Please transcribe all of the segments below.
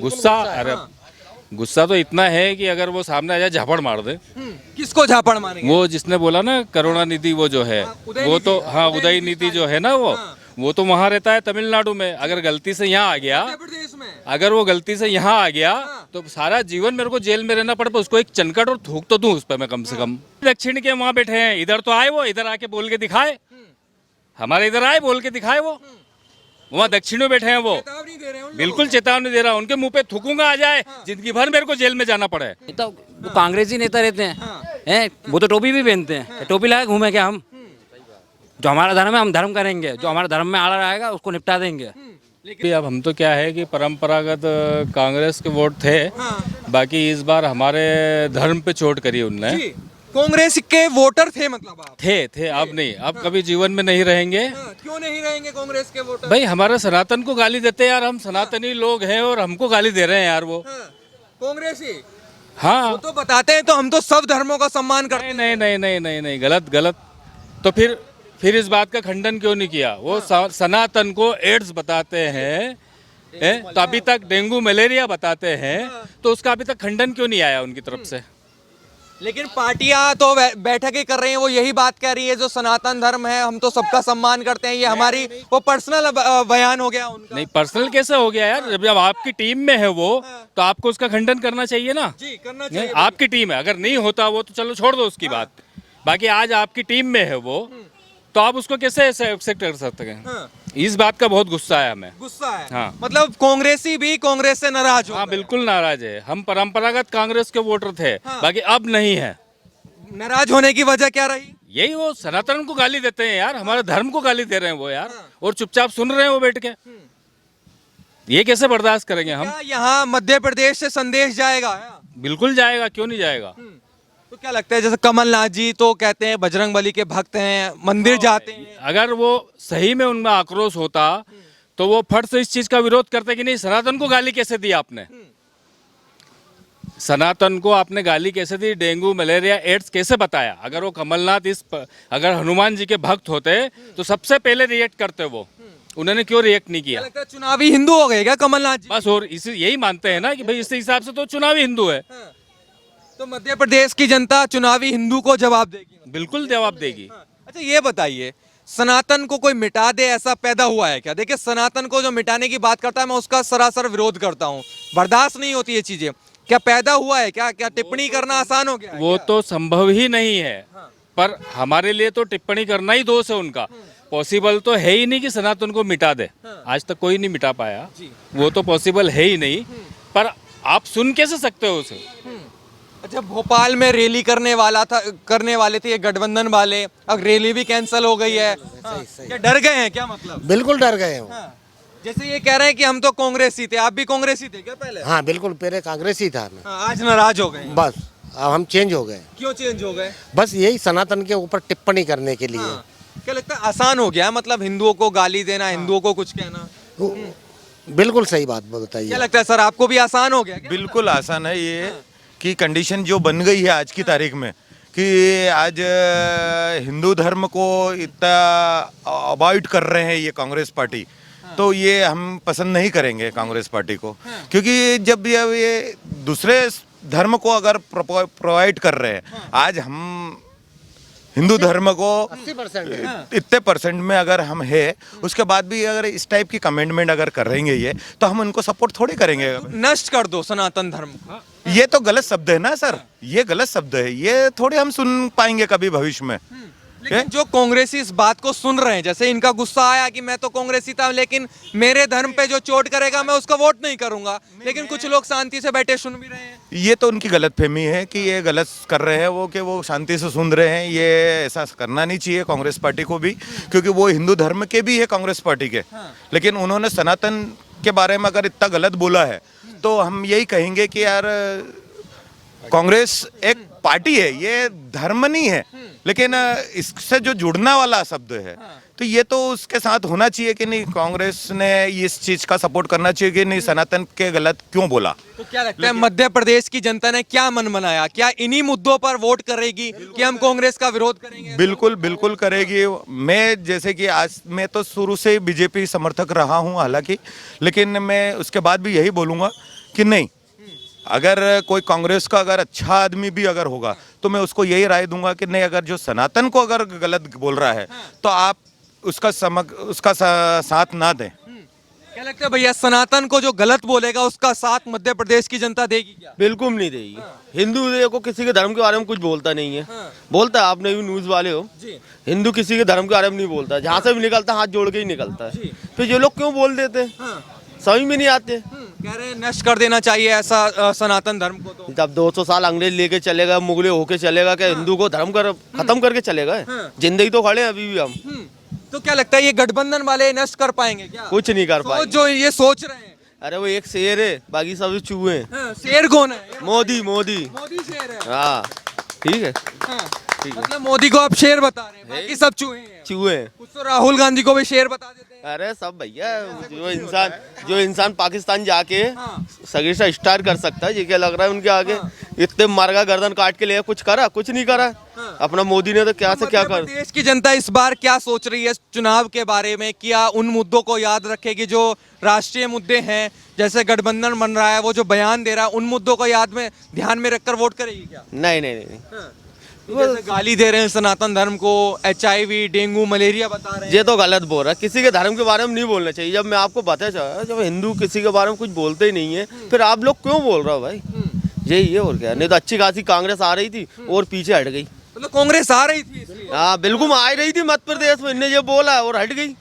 गुस्सा, अरे गुस्सा तो इतना है कि अगर वो सामने आ जाए झापड़ मार दे। किसको झापड़ मारेंगे? वो जिसने बोला ना करुणानिधि वो जो है, वो तो हाँ उदयनिधि जो है ना वो तो वहाँ रहता है तमिलनाडु में। अगर गलती से यहाँ आ गया, मध्य प्रदेश में अगर वो गलती से यहाँ आ गया तो सारा जीवन मेरे को जेल में रहना पड़े, तो उसको एक चनकट और थूक तो दूं उस पर मैं कम से कम। दक्षिण के वहाँ बैठे हैं, इधर तो आए, वो इधर आके बोल के दिखाए, हमारे इधर आए बोल के दिखाए। वो वहाँ दक्षिण में बैठे हैं, वो चेतावनी दे रहे हैं उन लोगों बिल्कुल चेतावनी दे रहा हूँ, उनके मुंह पे थूकूंगा आ जाए, जिंदगी भर मेरे को जेल में जाना पड़े। नेता वो कांग्रेसी नेता रहते हैं वो तो टोपी भी पहनते हैं, टोपी लगा घूमे क्या हम? जो हमारा धर्म है हम धर्म करेंगे, जो हमारे धर्म में आड़ा रहेगा उसको निपटा देंगे। लेकिन अब हम तो क्या है कि परंपरागत कांग्रेस के वोट थे, बाकी इस बार हमारे धर्म पे चोट करी उनने। जी, कांग्रेस के वोटर थे मतलब आप? थे अब नहीं, अब कभी जीवन में नहीं रहेंगे। क्यों नहीं रहेंगे कांग्रेस के वोटर? भाई हमारे सनातन को गाली देते हैं यार, हम सनातनी लोग हैं और हमको गाली दे रहे हैं यार वो। कांग्रेसी हाँ वो तो बताते हैं तो हम तो सब धर्मों का सम्मान करते नहीं नहीं नहीं नहीं नहीं नहीं, गलत गलत। तो फिर इस बात का खंडन क्यों नहीं किया? वो सनातन को एड्स बताते हैं, तो अभी तक डेंगू मलेरिया बताते हैं, तो उसका अभी तक खंडन क्यों नहीं आया उनकी तरफ से? लेकिन पार्टियां तो बैठकें कर रही हैं, वो यही बात कह रही है जो सनातन धर्म है हम तो सबका सम्मान करते हैं, ये हमारी वो पर्सनल बयान हो गया उनका। नहीं, पर्सनल कैसे हो गया यार? जब आपकी टीम में है वो, तो आपको उसका खंडन करना चाहिए ना। जी करना नहीं, चाहिए। आपकी टीम है, अगर नहीं होता वो तो चलो छोड़ दो उसकी बात। बाकी आज आपकी टीम में है वो, तो आप उसको कैसे एक्सेप्ट कर सकते हैं? इस बात का बहुत गुस्सा है हमें। गुस्सा है हाँ। मतलब कांग्रेसी भी कांग्रेस से नाराज हो हाँ गए। बिल्कुल नाराज है, हम परंपरागत कांग्रेस के वोटर थे, बाकी अब नहीं है। नाराज होने की वजह क्या रही? यही वो सनातन को गाली देते हैं यार, हमारे धर्म को गाली दे रहे हैं वो यार, और चुपचाप सुन रहे हैं वो बैठ के। ये कैसे बर्दाश्त करेंगे हम? क्या यहाँ मध्य प्रदेश से संदेश जाएगा? बिल्कुल जाएगा, क्यों नहीं जाएगा? तो क्या लगता है जैसे कमलनाथ जी तो कहते हैं बजरंगबली के भक्त हैं, मंदिर जाते हैं। अगर वो सही में उनमें आक्रोश होता तो वो फट से इस चीज का विरोध करते कि नहीं सनातन को गाली कैसे दी आपने, सनातन को आपने गाली कैसे दी, डेंगू मलेरिया एड्स कैसे बताया? अगर वो कमलनाथ अगर हनुमान जी के भक्त होते तो सबसे पहले रिएक्ट करते वो, उन्होंने क्यों रिएक्ट नहीं किया? क्या लगता है चुनावी हिंदू हो गए क्या कमलनाथ जी? बस, और इसी यही मानते हैं ना कि भाई इस हिसाब से तो चुनावी हिंदू है। तो मध्य प्रदेश की जनता चुनावी हिंदू को जवाब देगी? बिल्कुल जवाब देगी। अच्छा ये बताइए, सनातन को कोई मिटा दे ऐसा पैदा हुआ है क्या? देखिए सनातन को जो मिटाने की बात करता है मैं उसका सरासर विरोध करता हूँ, बर्दाश्त नहीं होती ये चीजें। क्या पैदा हुआ है क्या? क्या टिप्पणी करना आसान हो गया है वो क्या? तो संभव ही नहीं है, पर हमारे लिए तो टिप्पणी करना ही दोष है उनका। पॉसिबल तो है ही नहीं कि सनातन को मिटा दे, आज तक कोई नहीं मिटा पाया, वो तो पॉसिबल है ही नहीं। पर आप सुन कैसे सकते हो उसे? अच्छा भोपाल में रैली करने वाले थे ये गठबंधन वाले, अब रैली भी कैंसिल हो गई है। क्या डर गए हैं क्या मतलब? बिल्कुल डर गए हो। जैसे ये कह रहे हैं कि हम तो कांग्रेसी थे, आप भी कांग्रेसी थे क्या पहले? हाँ बिल्कुल, पहले कांग्रेस ही था मैं। आज नाराज हो गए हैं। बस अब हम चेंज हो गए, क्यों चेंज हो गए? बस यही सनातन के ऊपर टिप्पणी करने के लिए। क्या लगता है आसान हो गया मतलब हिंदुओं को गाली देना, हिंदुओं को कुछ कहना? बिल्कुल सही बात बताइए। क्या लगता है सर आपको भी आसान हो गया क्या? बिल्कुल आसान है ये कि कंडीशन जो बन गई है आज की तारीख में कि आज हिंदू धर्म को इतना अवॉइड कर रहे हैं ये कांग्रेस पार्टी, तो ये हम पसंद नहीं करेंगे कांग्रेस पार्टी को। क्योंकि जब ये दूसरे धर्म को अगर प्रोवाइड कर रहे हैं, आज हम हिंदू धर्म को 80% इतने परसेंट में अगर हम है, उसके बाद भी अगर इस टाइप की कमेंटमेंट अगर कर रहेंगे ये, तो हम उनको सपोर्ट थोड़ी करेंगे। नष्ट कर दो सनातन धर्म को। ये तो गलत शब्द है ना सर, ये गलत शब्द है, ये थोड़ी हम सुन पाएंगे कभी भविष्य में। लेकिन जो कांग्रेसी इस बात को सुन रहे हैं, जैसे इनका गुस्सा आया कि मैं तो कांग्रेसी था लेकिन मेरे धर्म पे जो चोट करेगा मैं उसका वोट नहीं करूंगा, लेकिन कुछ लोग शांति से बैठे सुन भी रहे हैं। ये तो उनकी गलतफहमी है कि ये गलत कर रहे हैं वो, कि वो शांति से सुन रहे हैं। ये ऐसा करना नहीं चाहिए कांग्रेस पार्टी को भी, क्योंकि वो हिंदू धर्म के भी है कांग्रेस पार्टी के। लेकिन उन्होंने सनातन के बारे में अगर इतना गलत बोला है तो हम यही कहेंगे कि यार कांग्रेस एक पार्टी है, ये धर्म नहीं है, लेकिन इससे जो जुड़ना वाला शब्द है तो ये तो उसके साथ होना चाहिए कि नहीं, कांग्रेस ने इस चीज का सपोर्ट करना चाहिए कि नहीं, सनातन के गलत क्यों बोला। तो क्या लगता है मध्य प्रदेश की जनता ने क्या मन बनाया? क्या इन्हीं मुद्दों पर वोट करेगी कि हम कांग्रेस का विरोध करेंगे? बिल्कुल बिल्कुल करेगी। मैं जैसे कि आज मैं तो शुरू से बीजेपी समर्थक रहा हूं हालांकि, लेकिन मैं उसके बाद भी यही बोलूंगा कि नहीं, अगर कोई कांग्रेस का अगर अच्छा आदमी भी अगर होगा तो मैं उसको यही राय दूंगा कि नहीं, अगर जो सनातन को अगर गलत बोल रहा है तो आप उसका साथ ना दें। क्या लगता है भैया, सनातन को जो गलत बोलेगा उसका साथ मध्य प्रदेश की जनता देगी क्या? बिल्कुल नहीं देगी। हिंदू देखो किसी के धर्म के बारे में कुछ बोलता नहीं है। बोलता है, आपने भी न्यूज वाले हो, हिंदू किसी के धर्म के बारे में नहीं बोलता, जहाँ से भी निकलता हाथ जोड़ के ही निकलता है। फिर ये लोग क्यों बोल देते हैं, समझ में नहीं आते। कह रहे हैं नष्ट कर देना चाहिए ऐसा सनातन धर्म को। तो जब 200 साल अंग्रेज लेके चलेगा, मुगले होके चलेगा, क्या हिंदू को धर्म कर खत्म करके चलेगा? जिंदगी तो खड़े हैं अभी भी हम। तो क्या लगता है ये गठबंधन वाले नष्ट कर पाएंगे क्या? कुछ नहीं कर पाए। जो ये सोच रहे हैं। अरे वो एक शेर है, बाकी सब चूहे हैं। शेर कौन है? मोदी मोदी शेर है। हाँ ठीक है, मतलब मोदी को आप शेर बता रहे हैं, बाकी सब चूहे हैं। चूहे हैं। कुछ तो राहुल गांधी को भी शेर बता देते हैं। अरे सब भैया, जो इंसान पाकिस्तान जाके सगीर से स्टार कर सकता है, ये क्या लग रहा है उनके आगे? इतने मरगा गर्दन काट के ले, कुछ करा? कुछ नहीं करा। अपना मोदी ने तो क्या से क्या कर। देश की जनता इस बार क्या सोच रही है चुनाव के बारे में? क्या उन मुद्दों को याद रखेगी जो राष्ट्रीय मुद्दे हैं, जैसे गठबंधन बन रहा है, वो जो बयान दे रहा है, उन मुद्दों को ध्यान में रखकर वोट करेगी क्या? नहीं नहीं नहीं, जैसे गाली दे रहे हैं सनातन धर्म को, HIV, डेंगू, मलेरिया बता रहे हैं। ये तो गलत बोल रहा है। किसी के धर्म के बारे में नहीं बोलना चाहिए। जब मैं आपको बताया चाहा, जब हिंदू किसी के बारे में कुछ बोलते ही नहीं है, फिर आप लोग क्यों बोल रहे हो भाई? यही है और क्या। नहीं तो अच्छी खासी कांग्रेस आ रही थी और पीछे हट गई। मतलब कांग्रेस आ रही थी इसलिए? हाँ बिल्कुल आ रही थी मध्य प्रदेश में, इन्हें ये बोला और हट गई।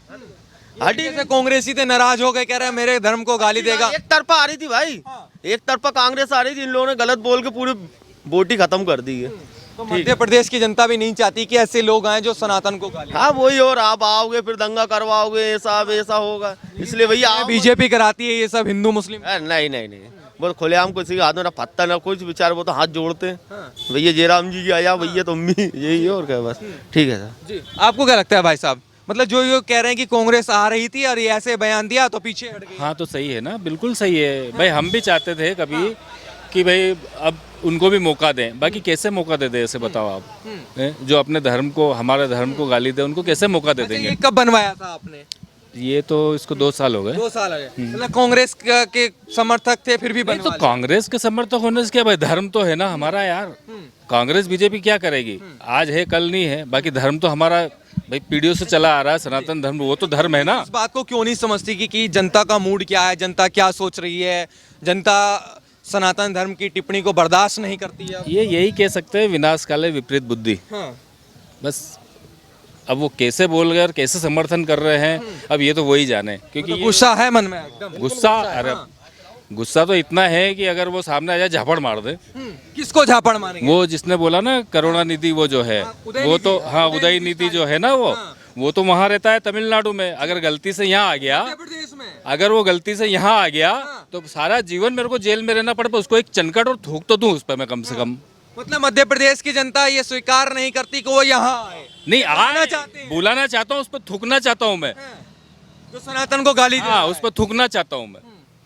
हटी जैसे कांग्रेस ही थे, नाराज हो गए, कह रहे हैं मेरे धर्म को गाली देगा। एक तरफा आ रही थी भाई, एक तरफा कांग्रेस आ रही थी। इन लोगों ने गलत बोल के पूरी वोट ही खत्म कर दी है। तो मध्य प्रदेश की जनता भी नहीं चाहती कि ऐसे लोग आए जो सनातन को गाली। हाँ वही, और आप आओगे फिर दंगा करवाओगे, ऐसा होगा। इसलिए भैया आप बीजेपी कराती है ये सब हिंदू मुस्लिम। नहीं नहीं नहीं, वो खुलेआम किसी के हाथ में ना पत्ता ना कुछ, बेचारे वो तो हाथ जोड़ते हैं। भैया जयराम जी की आया, भैया तुम भी, यही है और क्या बस। ठीक है सर जी, आपको क्या लगता है भाई साहब? मतलब जो ये कह रहे हैं कि कांग्रेस आ रही थी और ये ऐसे बयान दिया तो पीछे हट गई। हाँ तो सही है ना, बिल्कुल सही है भाई। हम भी चाहते थे कभी कि भाई अब उनको भी मौका दें। बाकी कैसे मौका दे दे, ऐसे बताओ आप? जो अपने धर्म को, हमारे धर्म को गाली दे, उनको कैसे मौका दे देंगे? ये कब बनवाया था आपने? ये तो इसको 2 साल हो गए। 2 साल हो गए। मतलब कांग्रेस के समर्थक थे फिर भी नहीं तो बनवा कांग्रेस के समर्थक होने से क्या भाई, धर्म तो है ना हमारा यार। कांग्रेस बीजेपी क्या करेगी? आज है कल नहीं है। बाकी धर्म तो हमारा भाई पीढ़ियों से चला आ रहा है, सनातन धर्म, वो तो धर्म है ना। इस बात को क्यों नहीं समझती कि जनता का मूड क्या है, जनता क्या सोच रही है? जनता सनातन धर्म की टिप्पणी को बर्दाश्त नहीं करती है। ये यही कह सकते हैं, विनाश काले विपरीत बुद्धि। बस अब वो कैसे बोल गए और कैसे समर्थन कर रहे हैं, अब ये तो वही जाने। क्योंकि तो गुस्सा है मन में एकदम। गुस्सा, अरे गुस्सा तो इतना है कि अगर वो सामने आ जाए झापड़ मार दे। किसको झापड़ मारेंगे? वो जिसने बोला ना करुणानिधि, वो जो है वो तो, हाँ उदयनिधि जो है ना, वो तो वहाँ रहता है तमिलनाडु में। अगर गलती से यहाँ आ गया, अगर वो गलती से यहाँ आ गया तो सारा जीवन मेरे को जेल में रहना पड़े, तो उसको एक चनकट और थूक तो दूं उस पर मैं कम से कम। मतलब मध्य प्रदेश की जनता ये स्वीकार नहीं करती कि वो यहाँ आए, नहीं आना चाहते हैं। बुलाना चाहता हूँ, उस पर थूकना चाहता हूँ मैं। जो सनातन को गाली दे रहा हाँ है। उस पर थूकना चाहता हूँ मैं,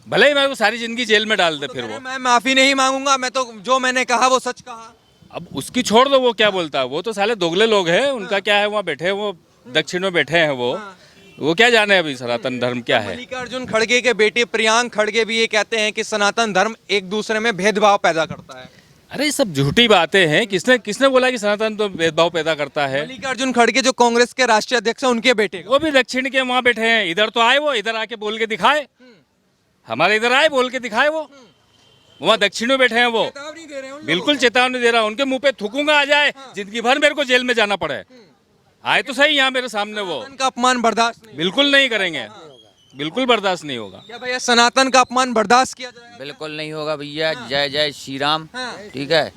भले ही मैं वो सारी जिंदगी जेल में डाल दे फिर वो। मैं माफी नहीं मांगूंगा, मैं तो जो मैंने कहा वो सच कहा। अब उसकी छोड़ दो, वो क्या बोलता है, वो तो साले दोगले लोग हैं। उनका क्या है, वहाँ बैठे हैं, वो दक्षिण में बैठे हैं, वो क्या जाने अभी सनातन धर्म क्या है। मल्लिकार्जुन खड़गे के बेटे प्रियांक खड़गे भी ये कहते हैं कि सनातन धर्म एक दूसरे में भेदभाव पैदा करता है। अरे ये सब झूठी बातें हैं। किसने बोला कि सनातन तो भेदभाव पैदा करता है? मल्लिकार्जुन खड़गे जो कांग्रेस के राष्ट्रीय अध्यक्ष हैं, उनके बेटे वो भी दक्षिण के वहाँ बैठे हैं। इधर तो आए, वो इधर आके बोल के दिखाए, हमारे इधर आए बोल के दिखाए। वो वहाँ दक्षिण में बैठे हैं, वो चेतावनी दे रहे हैं। बिल्कुल चेतावनी दे रहा हूँ। उनके मुंह पे थूकूंगा, आ जाए जिंदगी भर मेरे को जेल में जाना पड़े। आए तो सही यहाँ मेरे सामने, वो सनातन का अपमान बर्दाश्त नहीं। बिल्कुल नहीं करेंगे, बिल्कुल बर्दाश्त नहीं होगा। क्या भैया सनातन का अपमान बर्दाश्त किया जाएगा? बिल्कुल नहीं होगा भैया। जय जय श्री राम। ठीक है,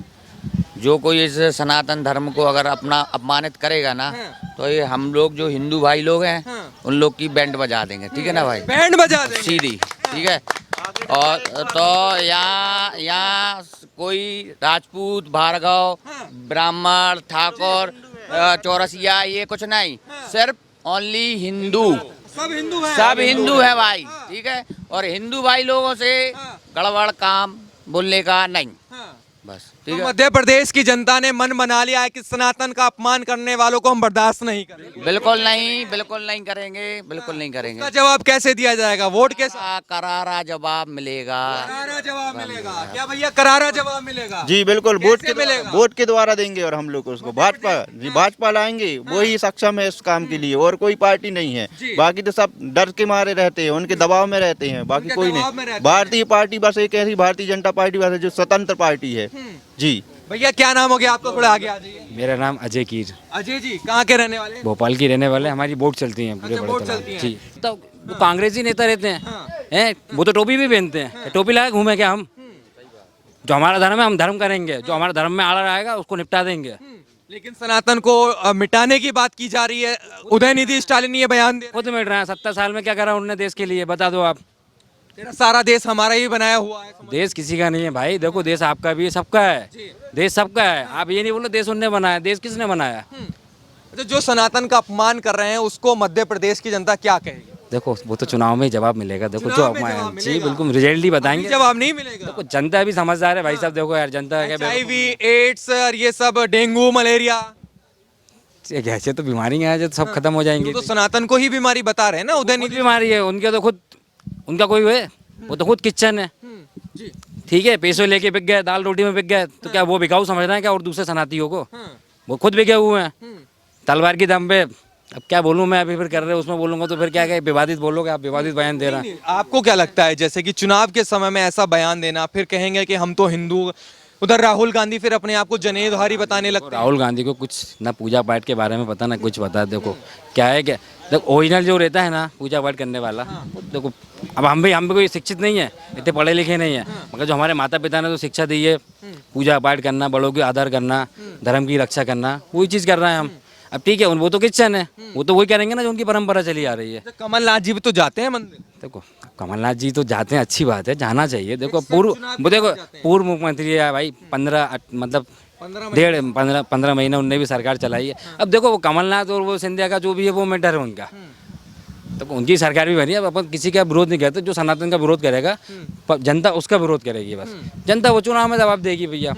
जो कोई इस सनातन धर्म को अगर अपना अपमानित करेगा ना, तो ये हम लोग जो हिंदू भाई लोग हैं उन लोग की बैंड बजा देंगे। ठीक है ना भाई, बैंड बजा देंगे सीधी। ठीक है, और तो यहाँ कोई राजपूत, भार्गव, ब्राह्मण, ठाकुर, चौरसिया, ये कुछ नहीं, सिर्फ ओनली हिंदू। सब हिंदू हैं। सब हिंदू है भाई। ठीक है, और हिंदू भाई लोगों से गड़बड़ काम बोलने का नहीं। बस तो ठीक है। मध्य प्रदेश की जनता ने मन बना लिया है कि सनातन का अपमान करने वालों को हम बर्दाश्त नहीं करेंगे। बिल्कुल नहीं करेंगे, बिल्कुल नहीं करेंगे। इसका जवाब कैसे दिया जाएगा? वोट के साथ करारा जवाब मिलेगा। करारा जवाब मिलेगा क्या भैया? करारा जवाब मिलेगा जी बिल्कुल, कैसे मिलेगा? वोट के द्वारा देंगे और हम लोग उसको भाजपा जी भाजपा लाएंगे, वही सक्षम है इस काम के लिए, और कोई पार्टी नहीं है। बाकी तो सब डर के मारे रहते हैं, उनके दबाव में रहते हैं, बाकी उनके कोई दबाव में नहीं। रहते भारतीय पार्टी बस एक ऐसी भारतीय जनता पार्टी बस है जो स्वतंत्र पार्टी है जी। भैया क्या नाम हो गया आपका? थोड़ा आगे आ जाइए। मेरा नाम अजय कीर, अजय जी कहाँ के रहने वाले हैं? भोपाल की रहने वाले, हमारी वोट चलती हैं पूरे अच्छा, बड़े वोट तालाब चलती हैं। जी। तो वो कांग्रेसी नेता रहते हैं, वो तो टोपी भी पहनते हैं, टोपी लगा घूमे क्या हम? जो हमारा धर्म है हम धर्म करेंगे, जो हमारे धर्म में आड़ा आएगा उसको निपटा देंगे। लेकिन सनातन को मिटाने की बात की जा रही है। उदयनिधि स्टालिन ये बयान दे, खुद मिट रहे हैं, 70 साल में क्या करा उन्होंने देश के लिए, बता दो आप। तेरा सारा देश हमारा ही बनाया हुआ है। देश किसी का नहीं है भाई, देखो देश आपका भी है, सबका है, देश सबका है। आप ये नहीं बोलो देश उनने बनाया, देश किसने बनाया? अच्छा, जो सनातन का अपमान कर रहे हैं उसको मध्य प्रदेश की जनता क्या कहेगी? देखो वो तो चुनाव में ही जवाब मिलेगा। देखो जो चुनाव में जवाब अपमान जी मिलेगा। बिल्कुल रिजल्ट ही अभी बताएंगे। जवाब नहीं मिलेगा। देखो जनता भी समझदार है भाई साहब, देखो यार जनता क्या HIV, एड्स और ये सब, डेंगू, मलेरिया, ऐसे तो बीमारी है जो सब खत्म हो जाएंगी। तो सनातन को ही बीमारी बता रहे हैं ना खुद उदयनिधि। बीमारी है उनके, तो खुद उनका कोई है, वो तो खुद किचन है। ठीक है, पैसों लेके बिक गए, दाल रोटी में बिक गए, तो क्या वो बिकाऊ समझ रहे हैं क्या और दूसरे सनातियों को? वो खुद बिके हुए हैं तलवार की दम पे। अब क्या बोलूं मैं, अभी फिर कर रहे उसमें बोलूंगा तो फिर क्या क्या विवादित बोलोगे आप, विवादित बयान दे रहे हैं। आपको क्या लगता है जैसे कि चुनाव के समय में ऐसा बयान देना, फिर कहेंगे कि हम तो हिंदू, उधर राहुल गांधी फिर अपने आप को जनेधारी बताने लगते हैं। राहुल गांधी को कुछ ना पूजा पाठ के बारे में पता ना कुछ पता। देखो क्या है, क्या देखो ओरिजिनल जो रहता है ना पूजा पाठ करने वाला, वो देखो अब हम भी कोई शिक्षित नहीं है, इतने पढ़े लिखे नहीं है, मगर जो हमारे माता पिता ने तो शिक्षा दी है, पूजा पाठ करना, बड़ों की आदर करना, धर्म की रक्षा करना, वही चीज़ कर रहे हैं हम। अब ठीक है, वो तो क्रिश्चन है, वो तो वही करेंगे ना जो उनकी परंपरा चली आ रही है। कमलनाथ जी भी तो जाते हैं मंदिर। देखो कमलनाथ जी तो जाते हैं, अच्छी बात है, जाना चाहिए। देखो पूर्व मुख्यमंत्री है भाई, 15 महीने उनने भी सरकार चलाई है। अब देखो वो कमलनाथ और वो सिंधिया का जो भी है वो मैटर है उनका, तो उनकी सरकार भी बनी है। अब अपन किसी का विरोध नहीं करते, जो सनातन का विरोध करेगा जनता उसका विरोध करेगी, बस जनता वो चुनाव में जवाब देगी भैया।